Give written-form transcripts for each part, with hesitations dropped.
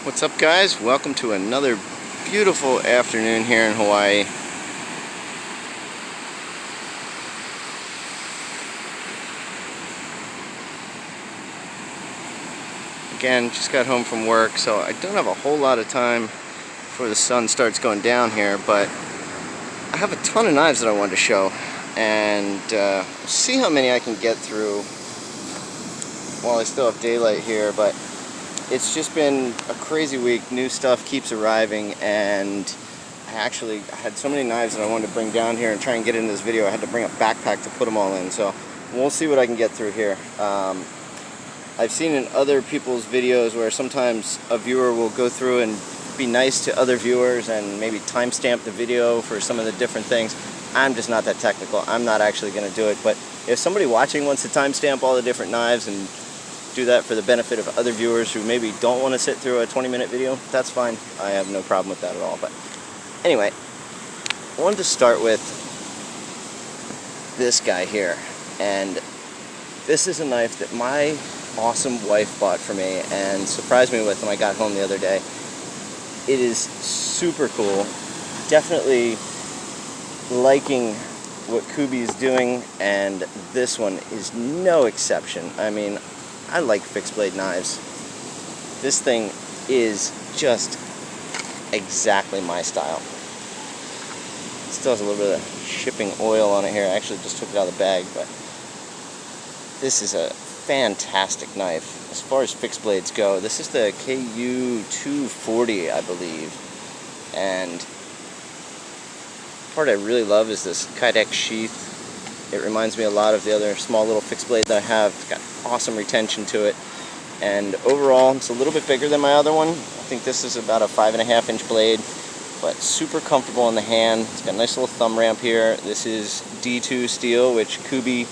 What's up, guys? Welcome to another beautiful afternoon here in Hawaii. Again, just got home from work, so I don't have a whole lot of time before the sun starts going down here, but I have a ton of knives that I wanted to show, and see how many I can get through while I still have daylight here. But it's just been a crazy week. New stuff keeps arriving, and I had so many knives that I wanted to bring down here and try and get in this video. I had to bring a backpack to put them all in, so we'll see what I can get through here. I've seen in other people's videos where sometimes a viewer will go through and be nice to other viewers and maybe timestamp the video for some of the different things. I'm just not that technical. I'm not actually going to do it, but if somebody watching wants to timestamp all the different knives and do that for the benefit of other viewers who maybe don't want to sit through a 20-minute video, that's fine. I have no problem with that at all. But anyway, I wanted to start with this guy here, and this is a knife that my awesome wife bought for me and surprised me with when I got home the other day. It is super cool. Definitely liking what Kubey is doing, and this one is no exception. I mean, I like fixed blade knives. This thing is just exactly my style. Still has a little bit of shipping oil on it here. I actually just took it out of the bag, but this is a fantastic knife. As far as fixed blades go, this is the KU240, I believe. And the part I really love is this Kydex sheath. It reminds me a lot of the other small little fixed blade that I have. It's got awesome retention to it. And overall, it's a little bit bigger than my other one. I think this is about a 5.5-inch blade, but super comfortable in the hand. It's got a nice little thumb ramp here. This is D2 steel, which Kubey,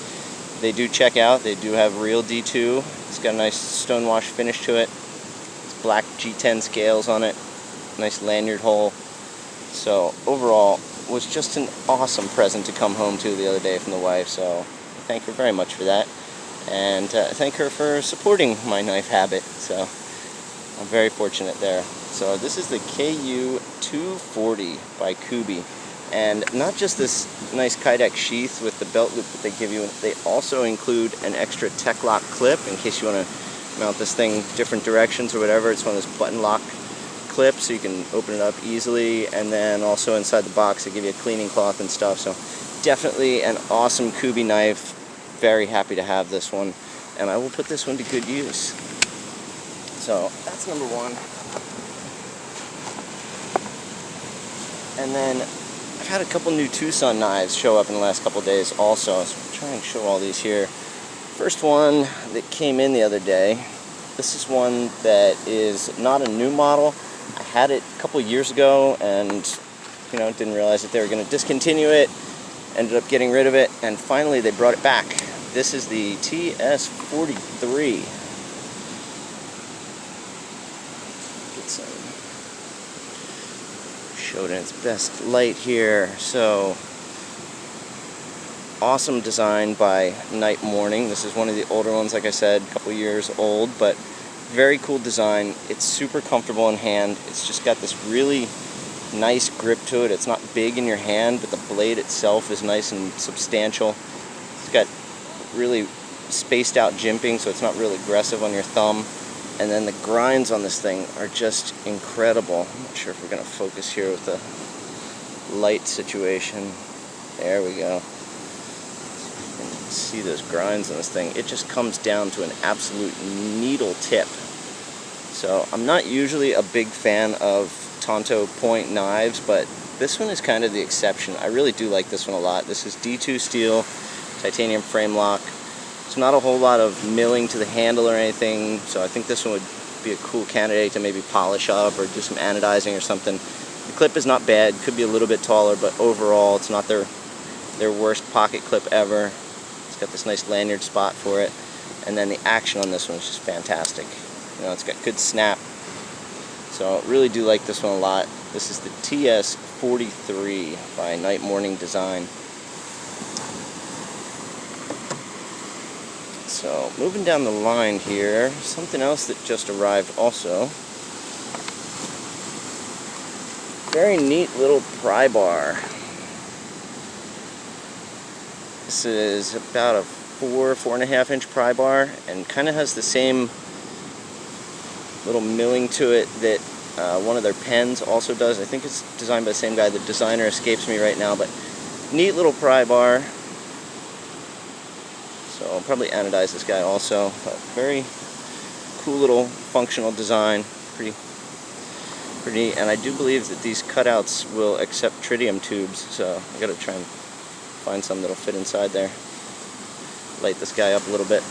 they do check out. They do have real D2. It's got a nice stonewash finish to it. It's black G10 scales on it. Nice lanyard hole. So overall, was just an awesome present to come home to the other day from the wife. So thank her very much for that. And thank her for supporting my knife habit. So I'm very fortunate there. So this is the KU240 by Kubey. And not just this nice Kydex sheath with the belt loop that they give you, they also include an extra tech lock clip in case you want to mount this thing different directions or whatever. It's one of those button lock clips so you can open it up easily. And then also inside the box they give you a cleaning cloth and stuff. So definitely an awesome Kubey knife. Very happy to have this one, and I will put this one to good use. So that's number one. And then I've had a couple new Tucson knives show up in the last couple days also, so I'll try and show all these here. First one that came in the other day, this is one that is not a new model. I had it a couple years ago and didn't realize that they were going to discontinue it. Ended up getting rid of it, and finally they brought it back. This is the TS43. Get some showed in its best light here. So awesome design by Night Morning. This is one of the older ones, like I said, a couple years old, but very cool design. It's super comfortable in hand. It's just got this really nice grip to it. It's not big in your hand, but the blade itself is nice and substantial. It's got really spaced out jimping, so it's not real aggressive on your thumb. And then the grinds on this thing are just incredible. I'm not sure if we're going to focus here with the light situation. There we go. You can see those grinds on this thing. It just comes down to an absolute needle tip. So I'm not usually a big fan of Tonto point knives, but this one is kind of the exception. I really do like this one a lot. This is D2 steel, titanium frame lock. It's not a whole lot of milling to the handle or anything, so I think this one would be a cool candidate to maybe polish up or do some anodizing or something. The clip is not bad, could be a little bit taller, but overall it's not their worst pocket clip ever. It's got this nice lanyard spot for it, and then the action on this one is just fantastic. It's got good snap. So I really do like this one a lot. This is the TS43 by Night Morning Design. So moving down the line here, something else that just arrived also Very neat little pry bar. This is about a 4.5 inch pry bar, and kind of has the same little milling to it that one of their pens also does. I think it's designed by the same guy. The designer escapes me right now, but neat little pry bar. So I'll probably anodize this guy also, but very cool little functional design. Pretty, and I do believe that these cutouts will accept tritium tubes, so I gotta try and find some that'll fit inside there. Light this guy up a little bit.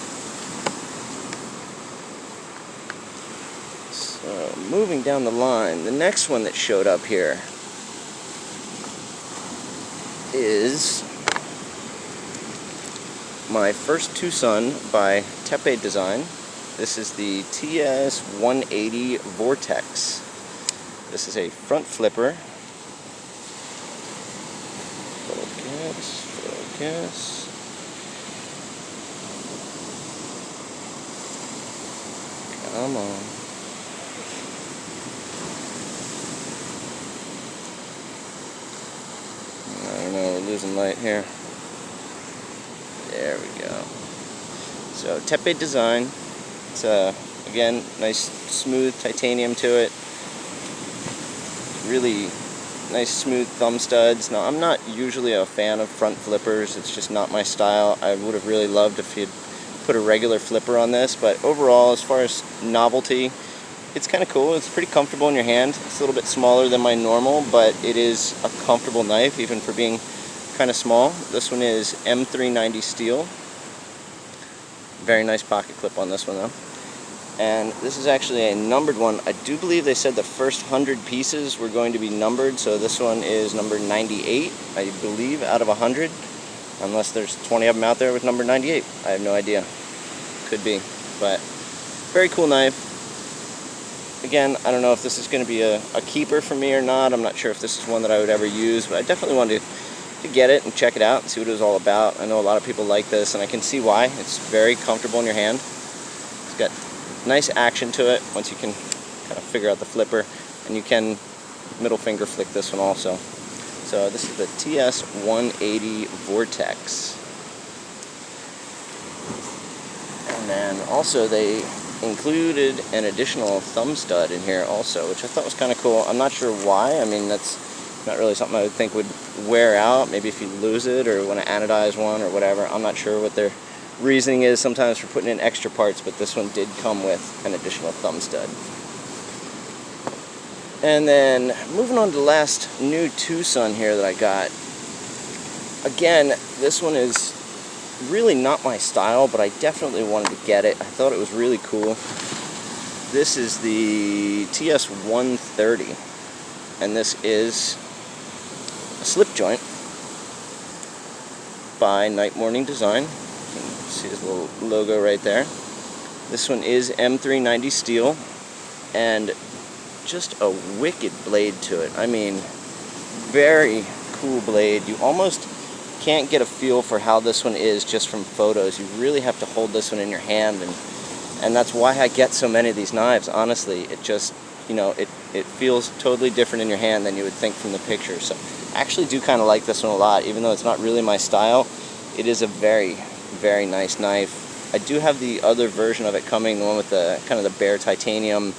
So moving down the line, the next one that showed up here is my first Tucson by Tepe Design. This is the TS180 Vortex. This is a front flipper. Focus. Come on. I don't know, we're losing light here. There we go. So Tepe Design. It's again, nice smooth titanium to it. Really nice smooth thumb studs. Now, I'm not usually a fan of front flippers. It's just not my style. I would have really loved if you'd put a regular flipper on this, but overall, as far as novelty, it's kind of cool. It's pretty comfortable in your hand. It's a little bit smaller than my normal, but it is a comfortable knife, even for being kind of small. This one is M390 steel. Very nice pocket clip on this one though. And this is actually a numbered one. I do believe they said the first 100 pieces were going to be numbered, so this one is number 98, I believe, out of 100. Unless there's 20 of them out there with number 98. I have no idea. Could be. But very cool knife. Again, I don't know if this is going to be a keeper for me or not. I'm not sure if this is one that I would ever use, but I definitely wanted to get it and check it out and see what it was all about. I know a lot of people like this, and I can see why. It's very comfortable in your hand. It's got nice action to it once you can kind of figure out the flipper, and you can middle finger flick this one also. So this is the TS180 Vortex. And then also they included an additional thumb stud in here also, which I thought was kind of cool. I'm not sure why. I mean, that's not really something I would think would wear out. Maybe if you lose it or want to anodize one or whatever. I'm not sure what their reasoning is sometimes for putting in extra parts, but this one did come with an additional thumb stud. And then moving on to the last new Tucson here that I got. Again, this one is really not my style, but I definitely wanted to get it. I thought it was really cool. This is the TS130, and this is a slip joint by Night Morning Design. You can see his little logo right there. This one is M390 steel, and just a wicked blade to it. I mean, very cool blade. You almost can't get a feel for how this one is just from photos. You really have to hold this one in your hand, and that's why I get so many of these knives. Honestly, it just, you know, it feels totally different in your hand than you would think from the picture. So I actually do kind of like this one a lot, even though it's not really my style. It is a very, very nice knife. I do have the other version of it coming, the one with the kind of the bare titanium,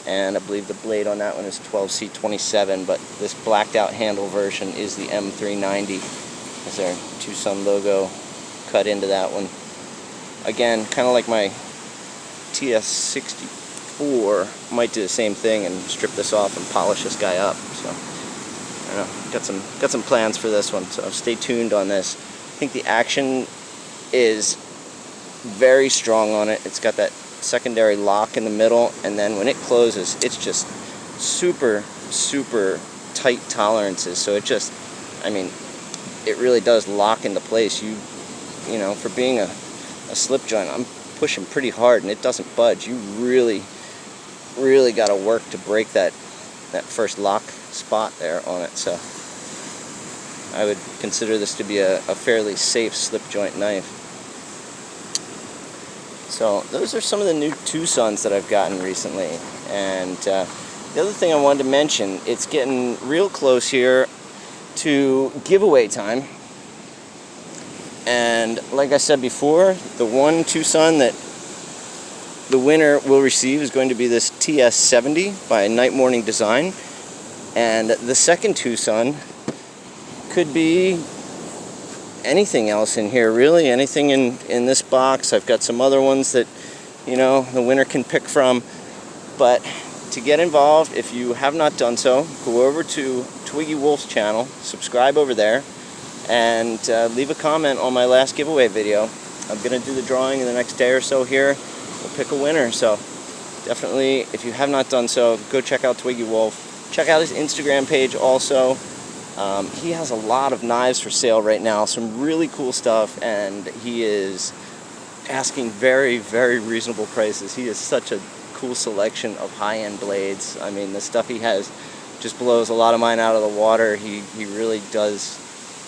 and I believe the blade on that one is 12C27, but this blacked out handle version is the M390. There's their Tucson logo cut into that one. Again, kind of like my TS43, might do the same thing and strip this off and polish this guy up. So I don't know, got some plans for this one, so stay tuned on this. I think the action is very strong on it. It's got that secondary lock in the middle, and then when it closes, it's just super, super tight tolerances. So it just, I mean, it really does lock into place. You know, for being a slip joint, I'm pushing pretty hard and it doesn't budge. You really, really got to work to break that first lock spot there on it. So I would consider this to be a fairly safe slip joint knife. So those are some of the new Tucsons that I've gotten recently, and The other thing I wanted to mention, it's getting real close here to giveaway time. And like I said before, the one Tucson that the winner will receive is going to be this TS170 by Night Morning Design. And the second Tucson could be anything else in here, really. Anything in this box. I've got some other ones that, you know, the winner can pick from. But to get involved, if you have not done so, go over to Twiggy Wolf's channel, subscribe over there, and leave a comment on my last giveaway video. I'm going to do the drawing in the next day or so here. We'll pick a winner. So definitely, if you have not done so, go check out Twiggy Wolf. Check out his Instagram page also. He has a lot of knives for sale right now, some really cool stuff, and he is asking very, very reasonable prices. He has such a cool selection of high-end blades. I mean, the stuff he has just blows a lot of mine out of the water. He really does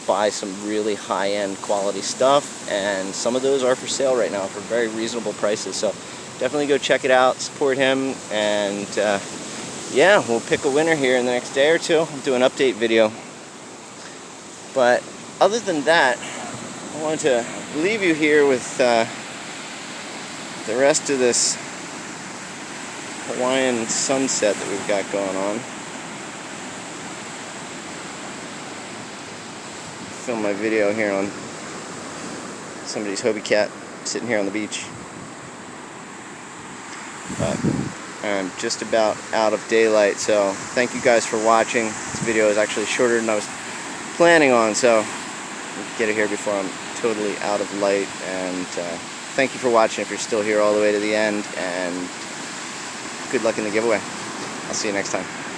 buy some really high-end quality stuff, and some of those are for sale right now for very reasonable prices. So definitely go check it out, support him, and yeah, we'll pick a winner here in the next day or two. I'll do an update video. But other than that, I wanted to leave you here with the rest of this Hawaiian sunset that we've got going on. Film my video here on somebody's Hobie cat sitting here on the beach. But I'm just about out of daylight, so thank you guys for watching. This video is actually shorter than I was planning on, so we'll get it here before I'm totally out of light. And thank you for watching if you're still here all the way to the end, and good luck in the giveaway. I'll see you next time.